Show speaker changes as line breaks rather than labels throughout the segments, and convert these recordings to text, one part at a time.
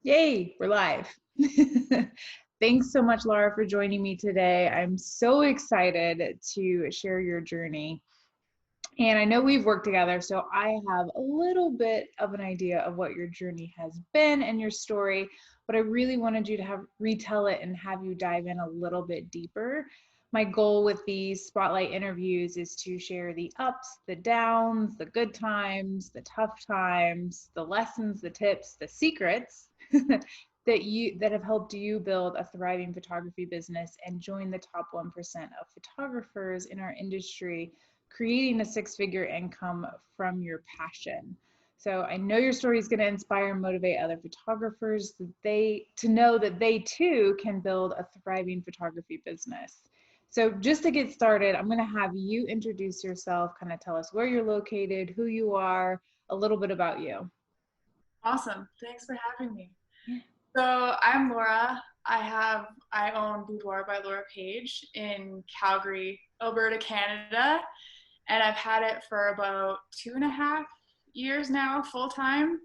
Yay, we're live. Thanks so much, Laura, for joining me today. I'm so excited to share your journey. And I know we've worked together, so I have a little bit of an idea of what your journey has been and your story, but I really wanted you to retell it and have you dive in a little bit deeper. My goal with these spotlight interviews is to share the ups, the downs, the good times, the tough times, the lessons, the tips, the secrets that have helped you build a thriving photography business and join the top 1% of photographers in our industry, creating a six-figure income from your passion. So I know your story is going to inspire and motivate other photographers to know that they too can build a thriving photography business. So just to get started, I'm going to have you introduce yourself, kind of tell us where you're located, who you are, a little bit about you.
Awesome. Thanks for having me. So I'm Laura. I own Boudoir by Laura Paige in Calgary, Alberta, Canada. And I've had it for about 2.5 years now, full time.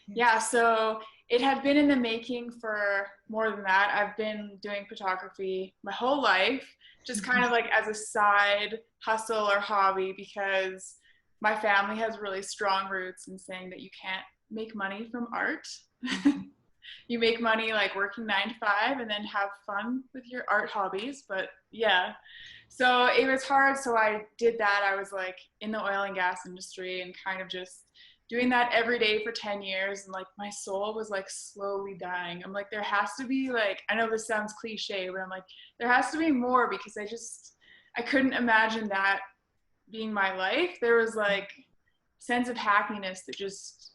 Yeah, so it had been in the making for more than that. I've been doing photography my whole life, just kind of like as a side hustle or hobby, because my family has really strong roots in saying that you can't make money from art. You make money like working 9 to 5 and then have fun with your art hobbies. But yeah, so it was hard. So I did that. I was like in the oil and gas industry and kind of just doing that every day for 10 years. And like my soul was like slowly dying. I'm like, there has to be like, I know this sounds cliche, but I'm like, there has to be more, because I couldn't imagine that being my life. There was like sense of happiness that just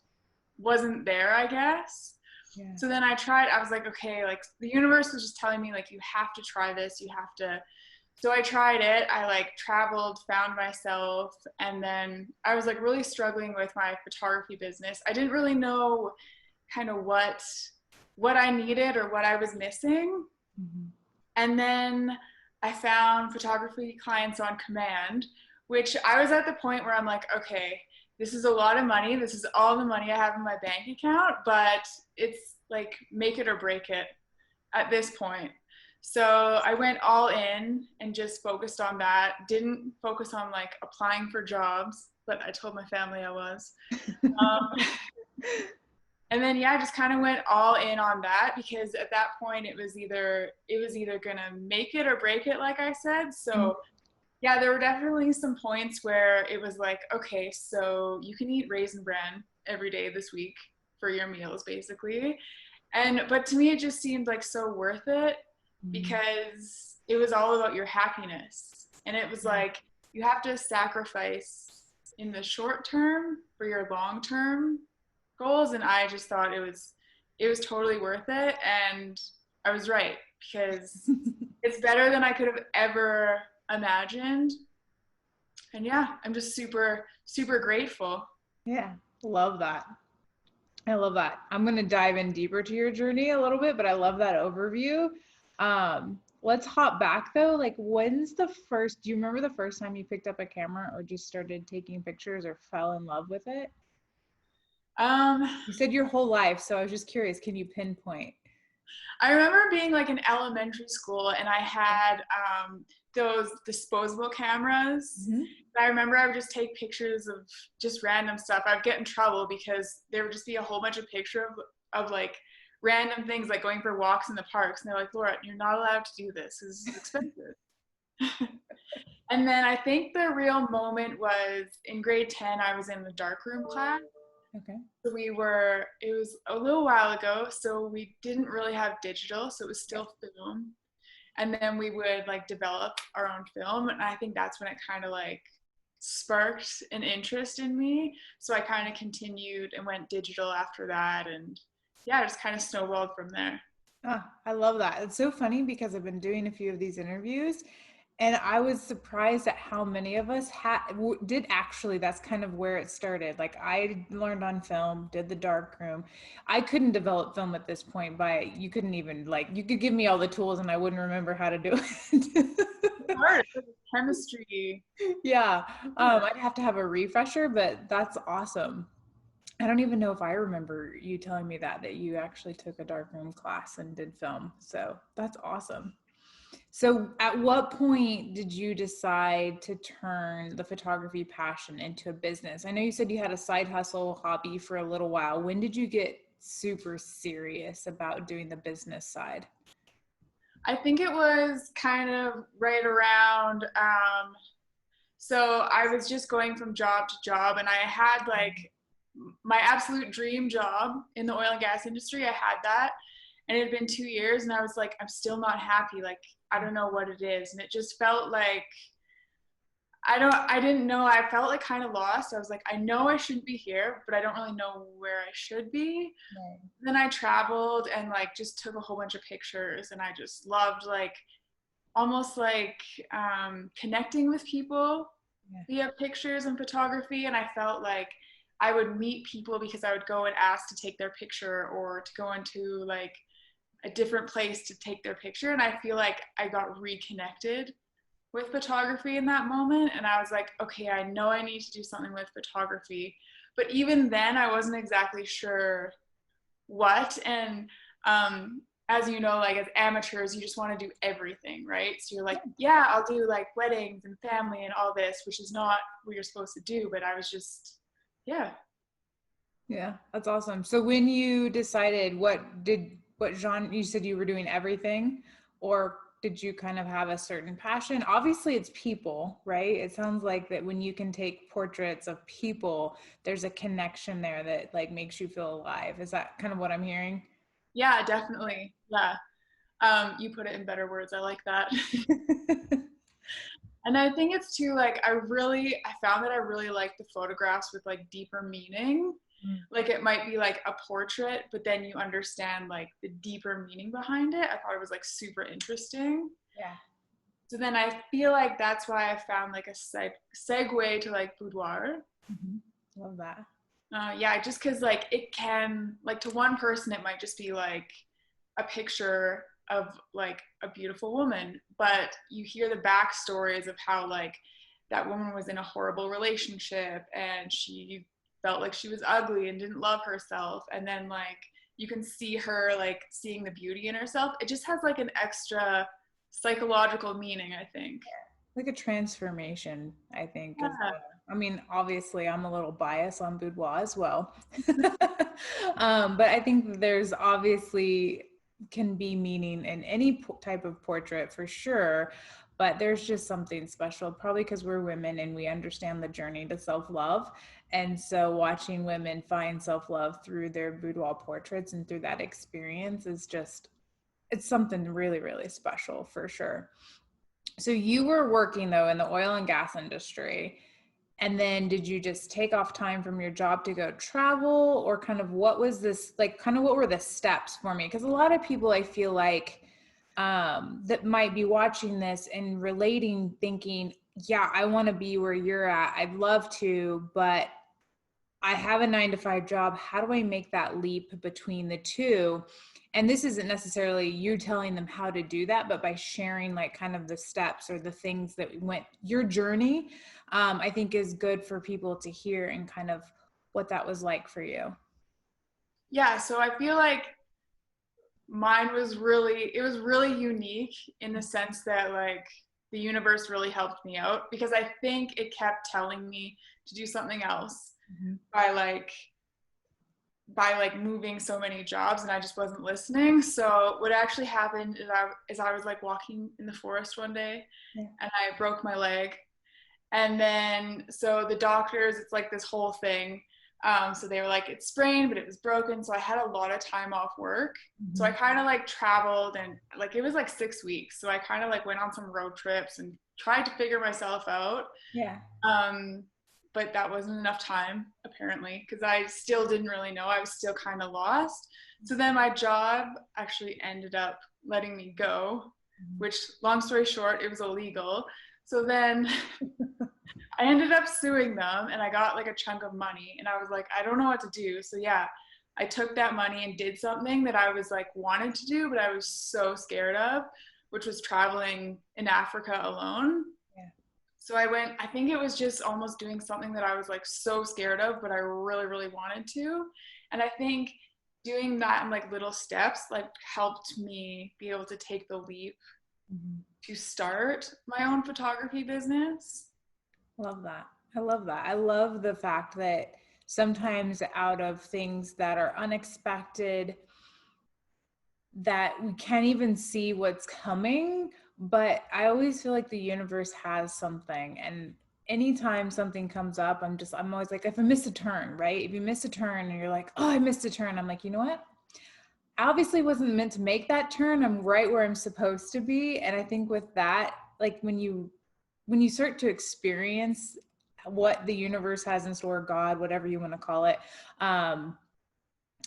wasn't there, I guess. Yeah. So then I was like, okay, like the universe was just telling me like, you have to try this, you have to. So I tried it. I like traveled, found myself, and then I was like really struggling with my photography business. I didn't really know kind of what I needed or what I was missing. Mm-hmm. And then I found photography clients on command, which I was at the point where I'm like, okay, this is a lot of money. This is all the money I have in my bank account, but it's like make it or break it at this point. So I went all in and just focused on that. Didn't focus on like applying for jobs, but I told my family I was. And then, yeah, just kind of went all in on that, because at that point it was either gonna make it or break it, like I said. So yeah, there were definitely some points where it was like, okay, so you can eat Raisin Bran every day this week for your meals, basically. But to me, it just seemed like so worth it, because it was all about your happiness. And it was like, you have to sacrifice in the short term for your long term goals. And I just thought it was totally worth it. And I was right, because it's better than I could have ever imagined. And yeah, I'm just super, super grateful.
Yeah, love that. I love that. I'm going to dive in deeper to your journey a little bit, but I love that overview. Let's hop back though. Like, do you remember the first time you picked up a camera or just started taking pictures or fell in love with it? You said your whole life, so I was just curious, can you pinpoint?
I remember being like in elementary school, and I had those disposable cameras. Mm-hmm. I remember I would just take pictures of just random stuff. I'd get in trouble because there would just be a whole bunch of pictures of like random things, like going for walks in the parks. And they're like, Laura, you're not allowed to do this. This is expensive. And then I think the real moment was in grade 10, I was in the darkroom class. Okay. So it was a little while ago, so we didn't really have digital, so it was still film. And then we would like develop our own film. And I think that's when it kind of like sparked an interest in me. So I kind of continued and went digital after that. And yeah, just kind of snowballed from there.
Oh, I love that. It's so funny because I've been doing a few of these interviews, and I was surprised at how many of us did actually. That's kind of where it started. Like, I learned on film, did the darkroom. I couldn't develop film at this point, you couldn't even, like, you could give me all the tools and I wouldn't remember how to do it.
Hard. Chemistry.
Yeah. I'd have to have a refresher, but that's awesome. I don't even know if I remember you telling me that you actually took a darkroom class and did film. So that's awesome. So at what point did you decide to turn the photography passion into a business? I know you said you had a side hustle hobby for a little while. When did you get super serious about doing the business side?
I think it was kind of right around, so I was just going from job to job, and I had like my absolute dream job in the oil and gas industry. I had that, and it had been 2 years, and I was like, I'm still not happy. Like, I don't know what it is. And it just felt like, I didn't know. I felt like kind of lost. I was like, I know I shouldn't be here, but I don't really know where I should be.
Right.
Then I traveled and like just took a whole bunch of pictures, and I just loved like almost like connecting with people
Yeah.
via pictures and photography. And I felt like I would meet people because I would go and ask to take their picture, or to go into like a different place to take their picture. And I feel like I got reconnected with photography in that moment. And I was like, okay, I know I need to do something with photography. But even then, I wasn't exactly sure what. And as you know, like as amateurs, you just want to do everything, right? So you're like, yeah, I'll do like weddings and family and all this, which is not what you're supposed to do. But I was just, yeah.
Yeah, that's awesome. So when you decided what genre, you said you were doing everything, or did you kind of have a certain passion? Obviously it's people, right? It sounds like that when you can take portraits of people, there's a connection there that like makes you feel alive. Is that kind of what I'm hearing?
Yeah, definitely. Yeah. You put it in better words. I like that. And I think it's too like I found that I really like the photographs with like deeper meaning.
Mm.
Like it might be like a portrait, but then you understand like the deeper meaning behind it. I thought it was like super interesting.
Yeah.
So then I feel like that's why I found like a segue to like boudoir.
Mhm. Love that.
Yeah, just because like it can, like to one person, it might just be like a picture of like a beautiful woman, but you hear the backstories of how like that woman was in a horrible relationship and she felt like she was ugly and didn't love herself. And then like you can see her like seeing the beauty in herself. It just has like an extra psychological meaning, I think.
Like a transformation, I think, as
Yeah.
well. I mean, obviously, I'm a little biased on boudoir as well. But I think there's obviously can be meaning in any type of portrait for sure. But there's just something special, probably because we're women and we understand the journey to self love. And so watching women find self love through their boudoir portraits and through that experience is just, it's something really, really special for sure. So you were working though in the oil and gas industry. And then did you just take off time from your job to go travel, or kind of what was this like, kind of what were the steps for me? Because a lot of people I feel like that might be watching this and relating, thinking, yeah, I want to be where you're at. I'd love to, but I have a 9 to 5 job. How do I make that leap between the two? And this isn't necessarily you telling them how to do that, but by sharing like kind of the steps or the things that went your journey, I think is good for people to hear and kind of what that was like for you.
Yeah, so I feel like mine was really, it was really unique in the sense that like the universe really helped me out, because I think it kept telling me to do something else
Mm-hmm.
by like moving so many jobs, and I just wasn't listening. So what actually happened is I was like walking in the forest one day,
Yeah.
and I broke my leg. And then so the doctors, it's like this whole thing. So they were like, it's sprained, but it was broken. So I had a lot of time off work. So I
Mm-hmm.
kind of like traveled, and like it was like 6 weeks. So I kind of like went on some road trips and tried to figure myself out.
Yeah.
Um, but that wasn't enough time apparently, because I still didn't really know. I was still kind of lost. So then my job actually ended up letting me go,
Mm-hmm.
which, long story short, it was illegal. So then I ended up suing them, and I got like a chunk of money, and I was like, I don't know what to do. So yeah, I took that money and did something that I was like wanted to do, but I was so scared of, which was traveling in Africa alone.
Yeah.
So I think it was just almost doing something that I was like so scared of, but I really, really wanted to. And I think doing that in like little steps like helped me be able to take the leap to start my own photography business.
Love that. I love that. I love the fact that sometimes out of things that are unexpected, that we can't even see what's coming, but I always feel like the universe has something. And anytime something comes up, I'm always like, if I miss a turn, right? If you miss a turn and you're like, oh, I missed a turn, I'm like, you know what? I obviously wasn't meant to make that turn. I'm right where I'm supposed to be. And I think with that, like when you start to experience what the universe has in store, God, whatever you want to call it,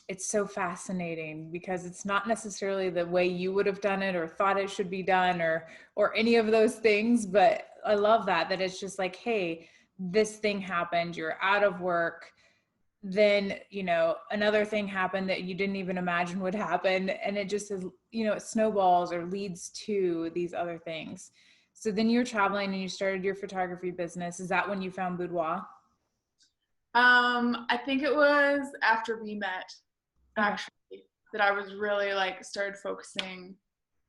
it's so fascinating because it's not necessarily the way you would have done it or thought it should be done or any of those things. But I love that it's just like, hey, this thing happened, you're out of work, then another thing happened that you didn't even imagine would happen, and it just is, it snowballs or leads to these other things. So then you're traveling and you started your photography business. Is that when you found boudoir?
I think it was after we met,
Okay.
actually, that I was really like started focusing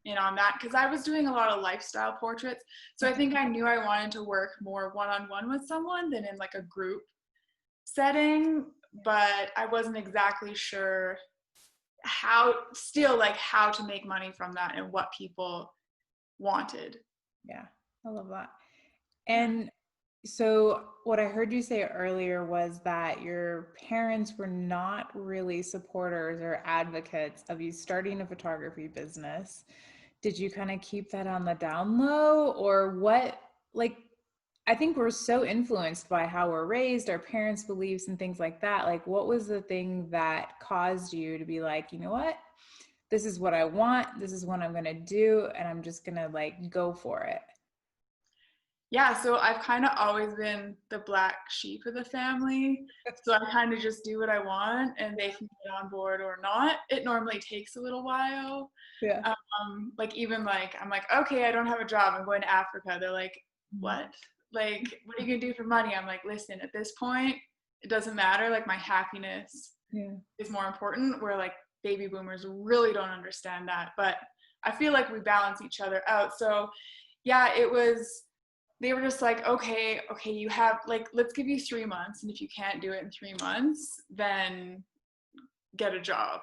in on that because I was doing a lot of lifestyle portraits. So I think I knew I wanted to work more one-on-one with someone than in like a group setting, but I wasn't exactly sure how to make money from that and what people wanted.
Yeah, I love that. And so what I heard you say earlier was that your parents were not really supporters or advocates of you starting a photography business. Did you kind of keep that on the down low, or what? Like, I think we're so influenced by how we're raised, our parents' beliefs and things like that. Like, what was the thing that caused you to be like, you know what? This is what I want. This is what I'm going to do. And I'm just going to like go for it.
Yeah, so I've kind of always been the black sheep of the family. So I kind of just do what I want and they can get on board or not. It normally takes a little while.
Yeah.
Like even like I'm like, okay, I don't have a job. I'm going to Africa. They're like, what? Like, what are you gonna do for money? I'm like, listen, at this point, it doesn't matter. Like my happiness is more important. Where like baby boomers really don't understand that. But I feel like we balance each other out. So yeah, they were just like, okay, you have like, let's give you 3 months. And if you can't do it in 3 months, then get a job.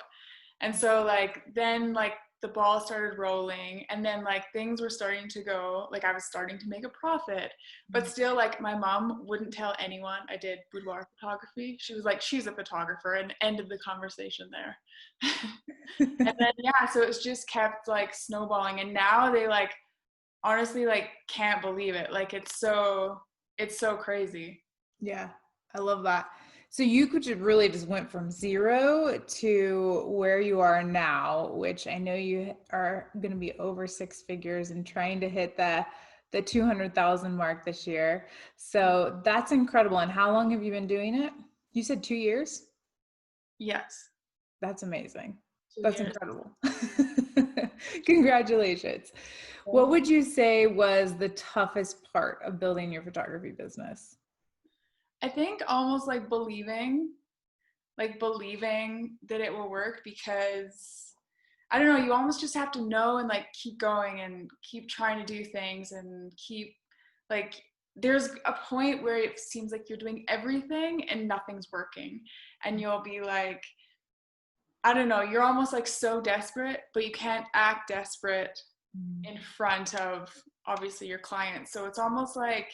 And so like, then like the ball started rolling and then like things were starting to go, like I was starting to make a profit, but still like my mom wouldn't tell anyone I did boudoir photography. She was like, she's a photographer, and ended the conversation there. And then, yeah, so it's just kept like snowballing. And now they like, honestly like can't believe it. Like it's so crazy.
Yeah, I love that. So you could just went from zero to where you are now, which I know you are going to be over six figures and trying to hit the 200,000 mark this year. So that's incredible. And how long have you been doing it? You said 2 years?
Yes.
That's amazing.
2 years.
That's incredible. Congratulations. What would you say was the toughest part of building your photography business?
I think almost like believing that it will work, because I don't know, you almost just have to know and like keep going and keep trying to do things and keep like, there's a point where it seems like you're doing everything and nothing's working, and you'll be like, I don't know, you're almost like so desperate, but you can't act desperate in front of obviously your clients. So it's almost like,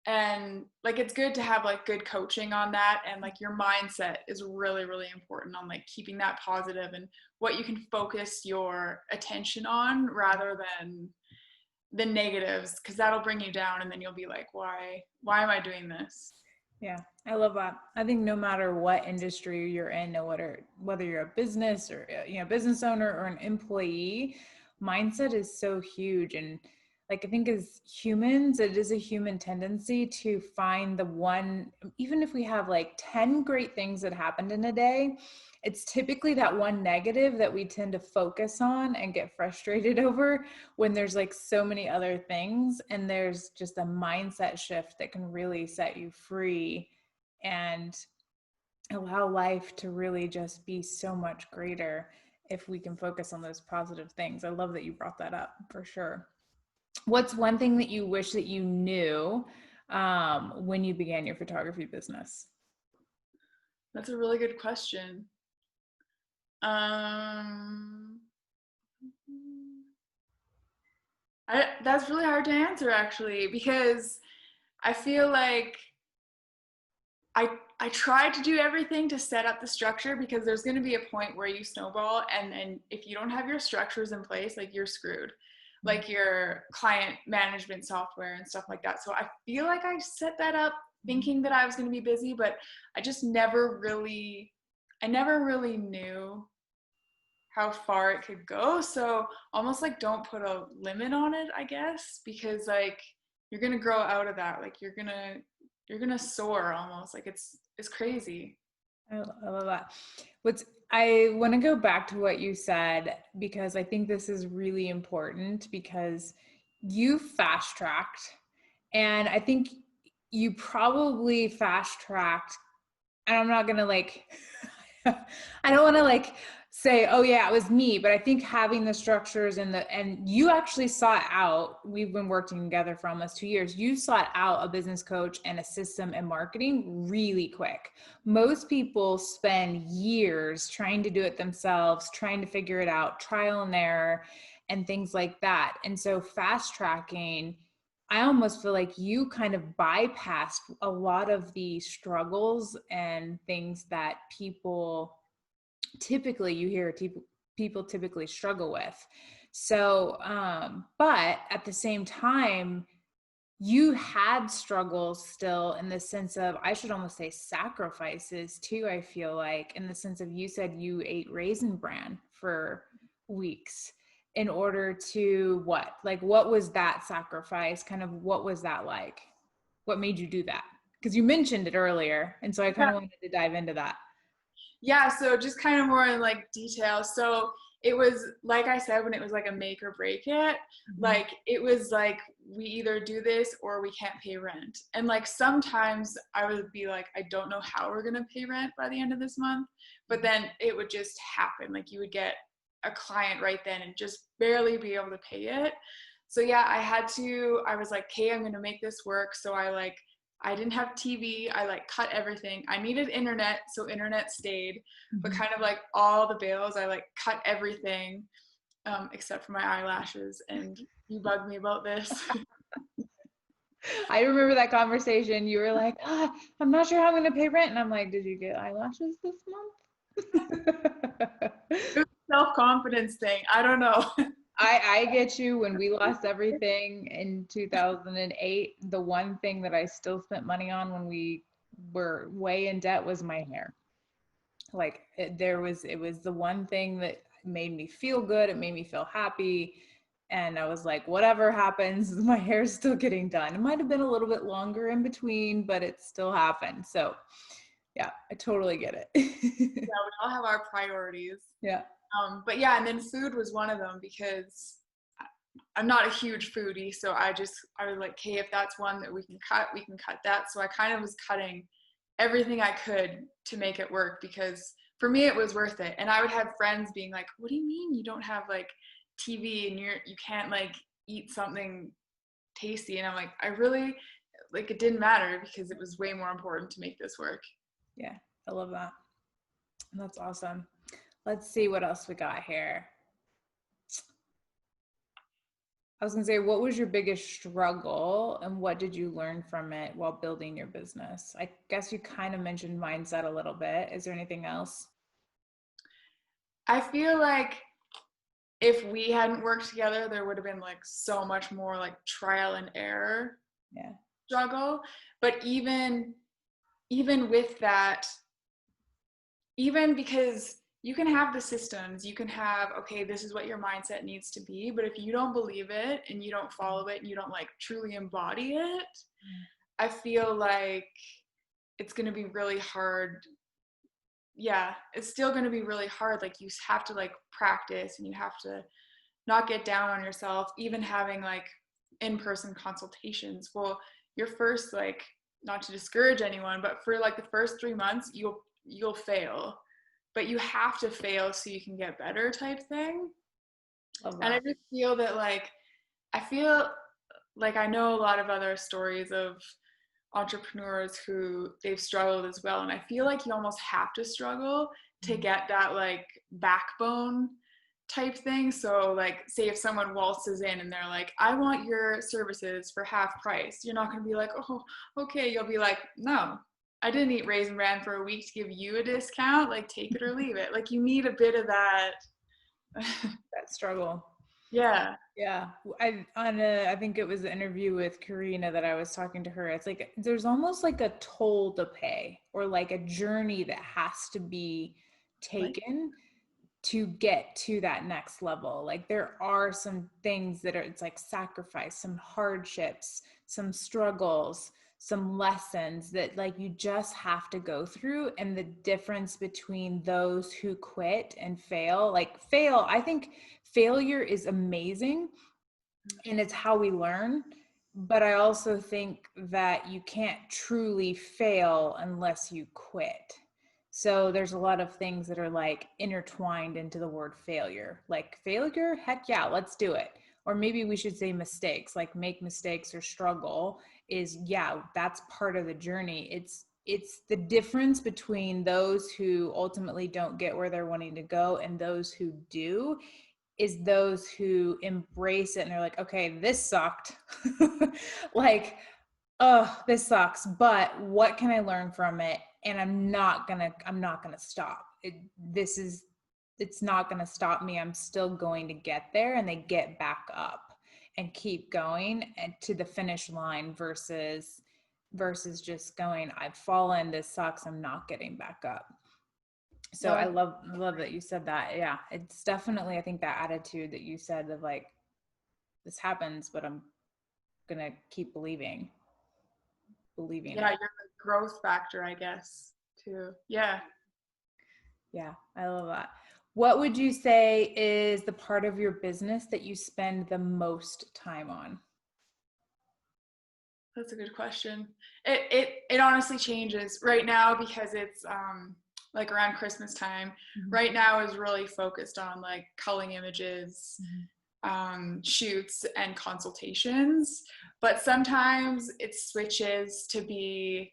and like it's good to have like good coaching on that, and like your mindset is really, really important on like keeping that positive and what you can focus your attention on rather than the negatives, because that'll bring you down and then you'll be like, why am I doing this?
Yeah, I love that. I think no matter what industry you're in, whether you're a business or business owner or an employee, mindset is so huge. And like, I think as humans, it is a human tendency to find the one, even if we have like 10 great things that happened in a day, it's typically that one negative that we tend to focus on and get frustrated over when there's like so many other things. And there's just a mindset shift that can really set you free and allow life to really just be so much greater if we can focus on those positive things. I love that you brought that up, for sure. What's one thing that you wish that you knew when you began your photography business?
That's a really good question. That's really hard to answer, actually, because I feel like I tried to do everything to set up the structure, because there's going to be a point where you snowball, and if you don't have your structures in place, like, you're screwed, like your client management software and stuff like that. So I feel like I set that up thinking that I was going to be busy, but I just never really knew how far it could go. So almost like don't put a limit on it, I guess, because like you're going to grow out of that. Like you're going to soar almost. Like it's crazy.
I love that. I want to go back to what you said, because I think this is really important, because you fast tracked, and I think you probably fast tracked, and I'm not going to like, I don't want to like say, oh yeah, it was me, but I think having the structures and you actually sought out, we've been working together for almost 2 years. You sought out a business coach and a system and marketing really quick. Most people spend years trying to do it themselves, trying to figure it out, trial and error and things like that. And so fast tracking, I almost feel like you kind of bypassed a lot of the struggles and things that people typically struggle with. So, but at the same time, you had struggles still, in the sense of, I should almost say sacrifices too, I feel like, in the sense of, you said you ate Raisin Bran for weeks in order to what was that sacrifice? Kind of, what was that like? What made you do that? Because you mentioned it earlier. And so I kind of wanted to dive into that.
Yeah, so just kind of more in like detail. So it was, like I said, when it was like a make or break it, like it was like, we either do this or we can't pay rent. And like sometimes I would be like, I don't know how we're gonna pay rent by the end of this month, but then it would just happen. Like you would get a client right then and just barely be able to pay it. So yeah, I was like, okay, I'm gonna make this work. So I didn't have TV. I like cut everything. I needed internet, so internet stayed, but kind of like all the bills, I like cut everything, except for my eyelashes. And you bugged me about this.
I remember that conversation. You were like, I'm not sure how I'm going to pay rent. And I'm like, did you get eyelashes this month?
It was a self-confidence thing. I don't know.
I get you. When we lost everything in 2008, the one thing that I still spent money on when we were way in debt was my hair. Like it was the one thing that made me feel good. It made me feel happy. And I was like, whatever happens, my hair's still getting done. It might have been a little bit longer in between, but it still happened. So yeah, I totally get it.
Yeah, we all have our priorities.
Yeah.
But yeah, and then food was one of them, because I'm not a huge foodie. So I was like, hey, if that's one that we can cut that. So I kind of was cutting everything I could to make it work, because for me it was worth it. And I would have friends being like, what do you mean you don't have like TV and you can't like eat something tasty? And I'm like, I really, like, it didn't matter, because it was way more important to make this work.
Yeah, I love that. That's awesome. Let's see what else we got here. I was gonna say, what was your biggest struggle and what did you learn from it while building your business? I guess you kind of mentioned mindset a little bit. Is there anything else?
I feel like if we hadn't worked together, there would have been like so much more like trial and error struggle. But even with that, even because you can have the systems, you can have, okay, this is what your mindset needs to be, but if you don't believe it and you don't follow it and you don't like truly embody it, I feel like it's going to be really hard. Yeah, it's still going to be really hard. Like you have to like practice and you have to not get down on yourself, even having like in-person consultations. Well, your first, like, not to discourage anyone, but for like the first 3 months, you'll fail, but you have to fail so you can get better type thing.
Love
And I
that.
just feel that like, I feel like I know a lot of other stories of entrepreneurs who they've struggled as well. And I feel like you almost have to struggle to get that like backbone type thing. So like say if someone waltzes in and they're like, I want your services for half price, you're not going to be like, oh, okay. You'll be like, no, I didn't eat Raisin Bran for a week to give you a discount. Like take it or leave it. Like you need a bit of that.
That struggle.
Yeah.
Yeah, I think it was an interview with Karina that I was talking to her. It's like there's almost like a toll to pay or like a journey that has to be
Like,
taken to get to that next level. Like there are some things that are, it's like sacrifice, some hardships, some struggles, some lessons that like you just have to go through. And the difference between those who quit and fail, like fail, I think failure is amazing and it's how we learn. But I also think that you can't truly fail unless you quit. So there's a lot of things that are like intertwined into the word failure. Like failure, heck yeah, let's do it. Or maybe we should say mistakes, like make mistakes or struggle is, yeah, that's part of the journey. It's the difference between those who ultimately don't get where they're wanting to go and those who do is those who embrace it and they're like, okay, this sucked. Like, oh, this sucks, but what can I learn from it? And I'm not gonna stop. It's not gonna stop me. I'm still going to get there, and they get back up and keep going and to the finish line versus just going, I've fallen, this sucks, I'm not getting back up. So I
no,
love that you said that. Yeah, it's definitely, I think, that attitude that you said of like, this happens, but I'm gonna keep believing
yeah,
it.
your growth factor, I guess, too. Yeah.
Yeah, I love that. What would you say is the part of your business that you spend the most time on?
That's a good question. It honestly changes right now because it's like around Christmas time.
Mhm.
Right now is really focused on like culling images,
Mhm.
shoots and consultations. But sometimes it switches to be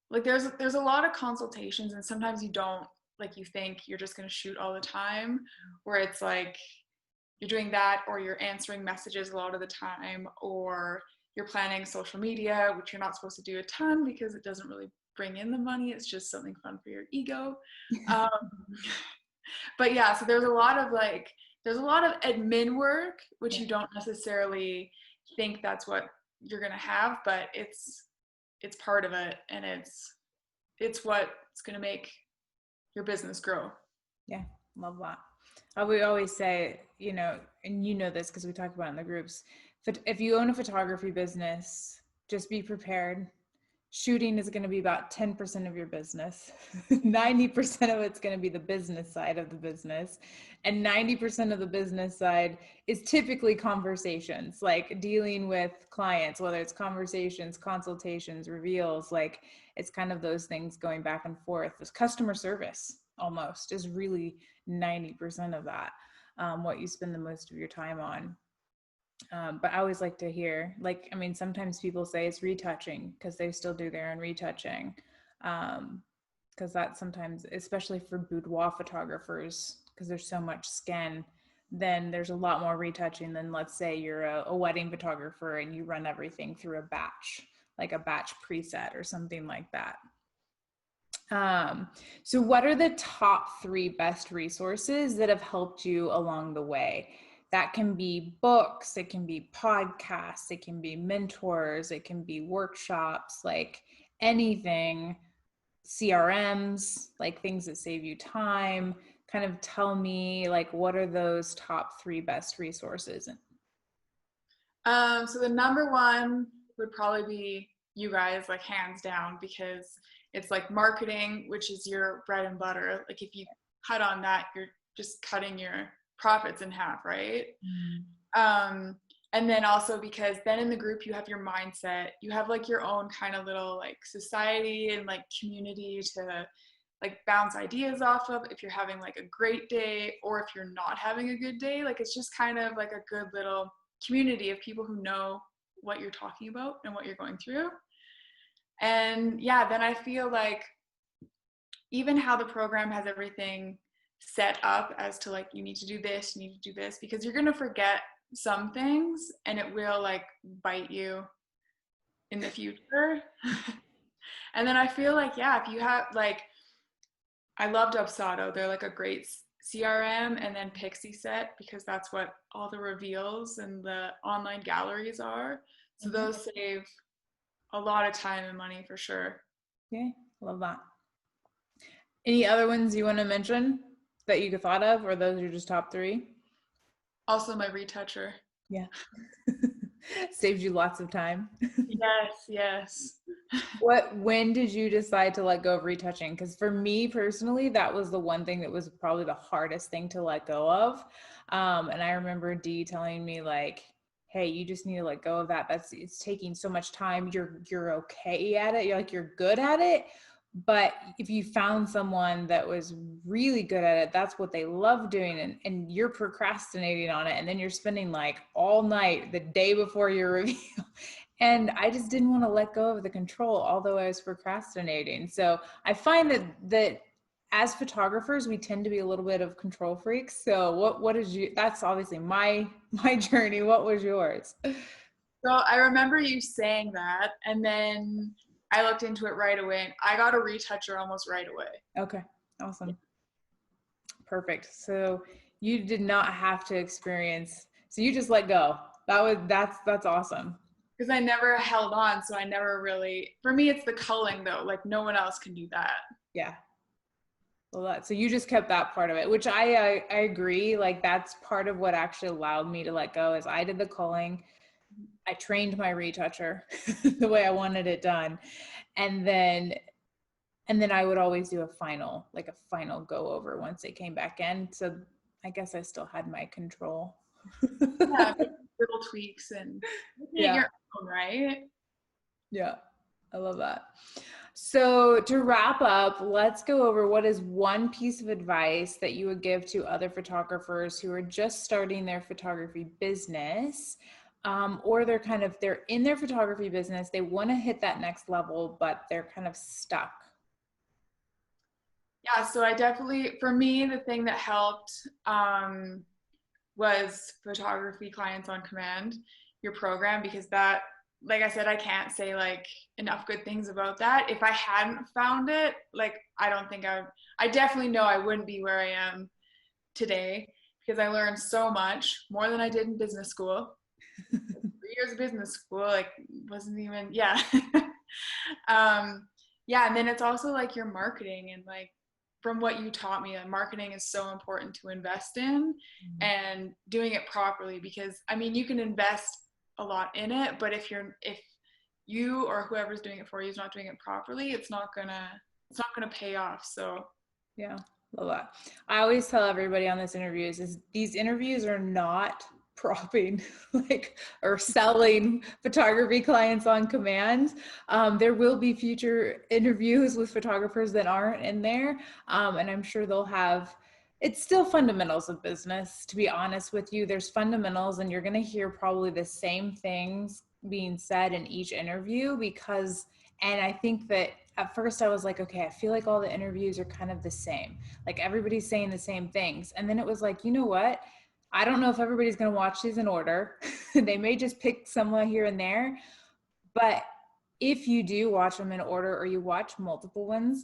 like there's a lot of consultations and sometimes you don't like you think you're just gonna shoot all the time, where it's like you're doing that or you're answering messages a lot of the time or you're planning social media, which you're not supposed to do a ton because it doesn't really bring in the money. It's just something fun for your ego. Um, but yeah, so there's a lot of admin work, which
Yeah.
you don't necessarily think that's what you're gonna have, but it's part of it, and it's what's gonna make your business grow.
Yeah, love that. We always say, and you know this because we talk about it in the groups, if you own a photography business, just be prepared. Shooting is going to be about 10% of your business. 90% of it's going to be the business side of the business. And 90% of the business side is typically conversations, like dealing with clients, whether it's conversations, consultations, reveals, like it's kind of those things going back and forth. This customer service almost is really 90% of that, what you spend the most of your time on. But I always like to hear, like, I mean, sometimes people say it's retouching because they still do their own retouching. Because that sometimes, especially for boudoir photographers, because there's so much skin, then there's a lot more retouching than, let's say, you're a wedding photographer and you run everything through a batch, like a batch preset or something like that. So what are the top 3 best resources that have helped you along the way? That can be books, it can be podcasts, it can be mentors, it can be workshops, like anything CRMs, like things that save you time? Kind of tell me, like, what are those top 3 best resources?
So the number one would probably be you guys, like hands down, because it's like marketing, which is your bread and butter. Like if you cut on that, you're just cutting your profits in half, right? And then also because then in the group you have your mindset, you have like your own kind of little like society and like community to like bounce ideas off of if you're having like a great day or if you're not having a good day. Like it's just kind of like a good little community of people who know what you're talking about and what you're going through. And yeah, then I feel like even how the program has everything set up as to like, you need to do this, you need to do this, because you're going to forget some things and it will like bite you in the future. And then I feel like, yeah, if you have like, I love Dubsado. They're like a great CRM, and then Pixie Set, because that's what all the reveals and the online galleries are. So those save a lot of time and money for sure.
Yeah, love that. Any other ones you want to mention that you thought of, or those are just top 3?
Also my retoucher.
Yeah. Saves you lots of time.
Yes.
When did you decide to let go of retouching? Because for me personally, that was the one thing that was probably the hardest thing to let go of. And I remember Dee telling me like, hey, you just need to let go of that. It's taking so much time. You're okay at it. You're good at it. But if you found someone that was really good at it, that's what they love doing, and you're procrastinating on it, and then you're spending like all night the day before your review. And I just didn't want to let go of the control, although I was procrastinating. So I find that as photographers, we tend to be a little bit of control freaks. So what is you? That's obviously my journey. What was yours?
So I remember you saying that, and then I looked into it right away, and I got a retoucher almost right away.
Okay, awesome. Perfect. So you did not have to experience, so you just let go. That's awesome.
Because I never held on, so I never really, for me, it's the culling though. Like no one else can do that.
Yeah. Well, so you just kept that part of it, which I agree. Like that's part of what actually allowed me to let go is I did the culling. I trained my retoucher the way I wanted it done. And then I would always do a final go over once they came back in. So I guess I still had my control.
Yeah, little tweaks and
Yeah.
your own, right?
Yeah. I love that. So to wrap up, let's go over what is one piece of advice that you would give to other photographers who are just starting their photography business, or they're in their photography business, they want to hit that next level, but they're kind of stuck.
Yeah, so I definitely, for me, the thing that helped was photography clients on command, your program, because that, like I said, I can't say like enough good things about that. If I hadn't found it, like I don't think I definitely know I wouldn't be where I am today, because I learned so much more than I did in business school. 3 years of business school, like wasn't even, yeah. Yeah, and then it's also like your marketing, and like from what you taught me, that marketing is so important to invest in and doing it properly, because I mean you can invest a lot in it, but if you or whoever's doing it for you is not doing it properly, it's not gonna pay off. So
Yeah, love that. I always tell everybody on this interviews is these interviews are not propping or selling photography clients on command. There will be future interviews with photographers that aren't in there, and I'm sure they'll have. It's still fundamentals of business, to be honest with you. There's fundamentals, and you're going to hear probably the same things being said in each interview and I think that at first I was like, okay, I feel like all the interviews are kind of the same. Like everybody's saying the same things. And then it was like, you know what? I don't know if everybody's going to watch these in order. They may just pick someone here and there. But if you do watch them in order or you watch multiple ones,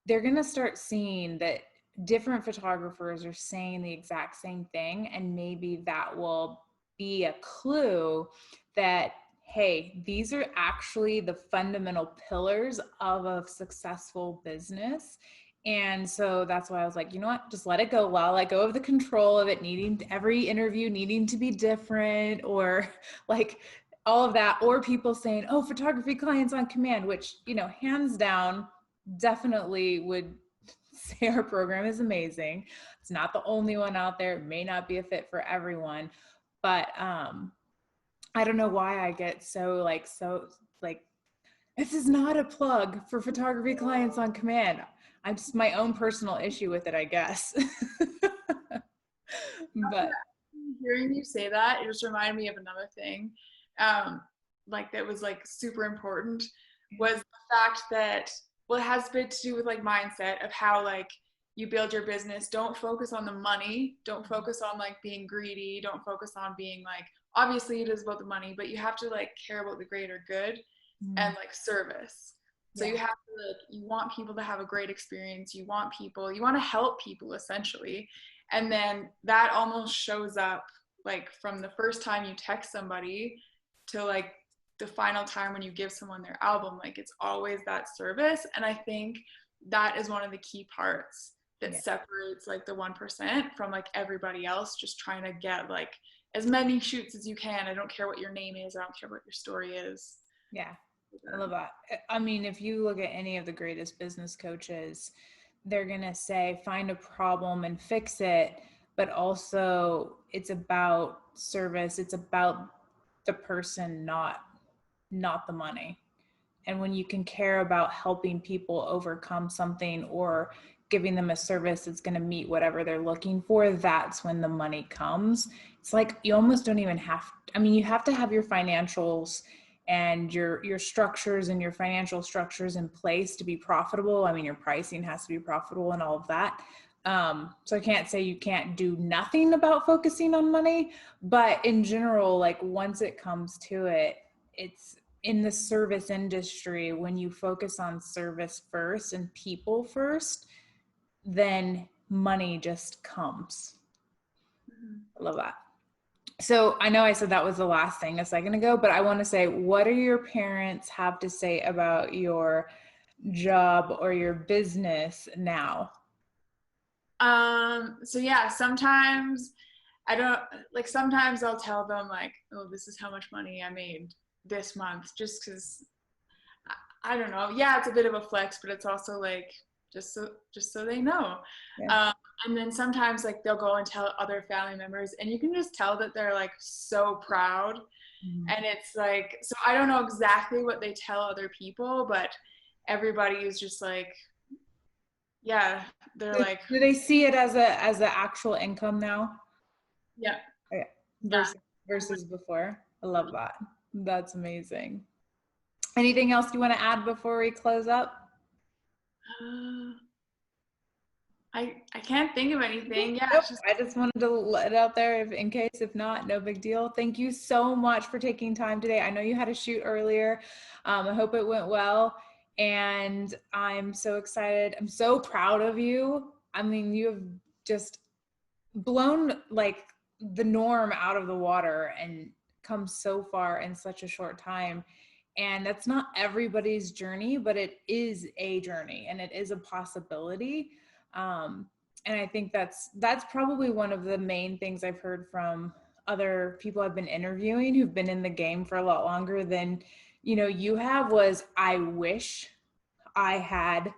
they're going to start seeing that different photographers are saying the exact same thing. And maybe that will be a clue that, hey, these are actually the fundamental pillars of a successful business. And so that's why I was like, you know what, just let it go. Well, let go of the control of it needing every interview needing to be different, or like all of that, or people saying, oh, photography clients on command, which, you know, hands down, definitely would say our program is amazing. It's not the only one out there. It may not be a fit for everyone, but I don't know why I get so like, this is not a plug for photography clients on command. I'm just my own personal issue with it, I guess. But
hearing you say that, it just reminded me of another thing, like that was like super important, was the fact that, well, it has a bit to do with like mindset of how like you build your business. Don't focus on the money. Don't focus on like being greedy. Don't focus on being like, obviously it is about the money, but you have to like care about the greater good and like service. So you have to like, you want people to have a great experience. You want to help people essentially. And then that almost shows up like from the first time you text somebody to like the final time when you give someone their album, like it's always that service. And I think that is one of the key parts that separates like the 1% from like everybody else just trying to get like as many shoots as you can. I don't care what your name is. I don't care what your story is.
Yeah, I love that. I mean, if you look at any of the greatest business coaches, they're going to say, find a problem and fix it. But also it's about service. It's about the person, not the money. And when you can care about helping people overcome something or giving them a service that's going to meet whatever they're looking for, that's when the money comes. It's like you almost don't even have, I mean, you have to have your financials and your structures and your financial structures in place to be profitable. I mean, your pricing has to be profitable and all of that. So I can't say you can't do nothing about focusing on money, but in general, like once it comes to it, it's in the service industry, when you focus on service first and people first, then money just comes. I love that. So I know I said that was the last thing a second ago, but I want to say, what do your parents have to say about your job or your business now?
So yeah, sometimes sometimes I'll tell them like, oh, this is how much money I made this month, just because I don't know. Yeah, it's a bit of a flex, but it's also like just so they know.
Yeah.
And then sometimes like they'll go and tell other family members, and you can just tell that they're like so proud. And it's like, so I don't know exactly what they tell other people, but everybody is just like, yeah, they're like,
do they see it as a actual income now?
yeah.
Okay. Versus before. I love that. That's amazing. Anything else you want to add before we close up?
I can't think of anything. Yeah,
Nope. I just wanted to let it out there in case, if not, no big deal. Thank you so much for taking time today. I know you had a shoot earlier. I hope it went well. And I'm so excited. I'm so proud of you. I mean, you have just blown like the norm out of the water and come so far in such a short time. And that's not everybody's journey, but it is a journey and it is a possibility. And I think that's probably one of the main things I've heard from other people I've been interviewing who've been in the game for a lot longer than, you have, was, I wish I had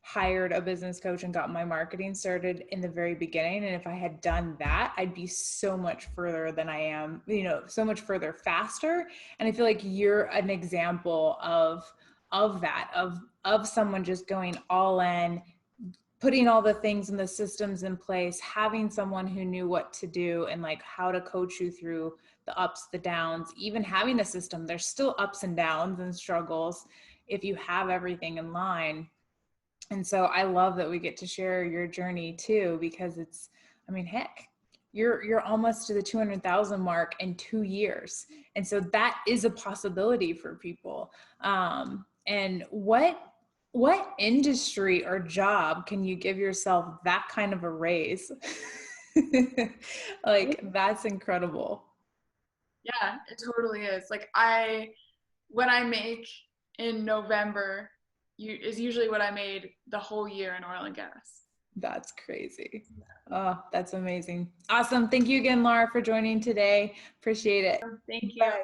hired a business coach and got my marketing started in the very beginning. And if I had done that, I'd be so much further than I am, so much further faster. And I feel like you're an example of that, of someone just going all in, putting all the things and the systems in place, having someone who knew what to do and like how to coach you through the ups, the downs, even having a system. There's still ups and downs and struggles if you have everything in line. And so I love that we get to share your journey too, because it's, I mean, heck, you're almost to the 200,000 mark in 2 years. And so that is a possibility for people. And what industry or job can you give yourself that kind of a raise? Like, that's incredible.
Yeah, it totally is. Like when I make in November, is usually what I made the whole year in oil and gas.
That's crazy. Oh, that's amazing. Awesome. Thank you again, Laura, for joining today. Appreciate it.
Thank you.
Bye.